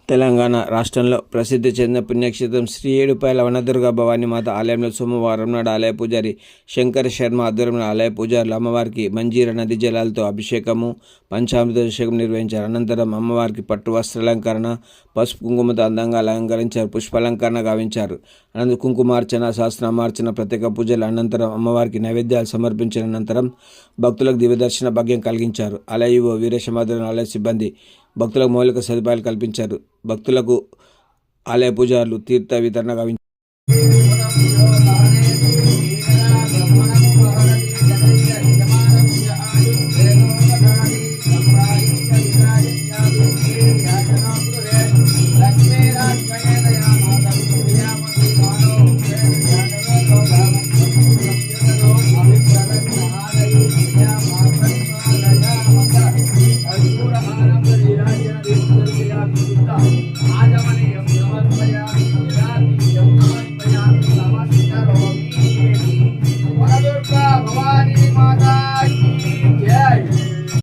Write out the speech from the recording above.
తెలంగాణ రాష్ట్రంలో ప్రసిద్ధి చెందిన పుణ్యక్షేత్రం శ్రీ ఏడుపాయల వనదుర్గ భవానీ మాత ఆలయంలో సోమవారం నాడు ఆలయ పూజారి శంకర్ శర్మ ఆధ్వర్యంలో ఆలయ పూజారులు అమ్మవారికి మంజీర నది జలాలతో అభిషేకము పంచామృతాభిషేకం నిర్వహించారు. అనంతరం అమ్మవారికి పట్టు వస్త్రాలంకరణ పసుపు కుంకుమతో అందంగా అలంకరించారు. పుష్పాలంకరణ గావించారు. అనంతరం కుంకుమార్చన సహస్రనామార్చన ప్రత్యేక పూజల అనంతరం అమ్మవారికి నైవేద్యాలు సమర్పించిన అనంతరం భక్తులకు దివ్యదర్శన భాగ్యం కలిగించారు. ఆలయ ఈవో వీరేశం ఆధ్వర్యంలో ఆలయ సిబ్బంది భక్తులకు మౌలిక సదుపాయాలు కల్పించారు. భక్తులకు ఆలయ పూజారులు తీర్థ వితరణ గావించారు.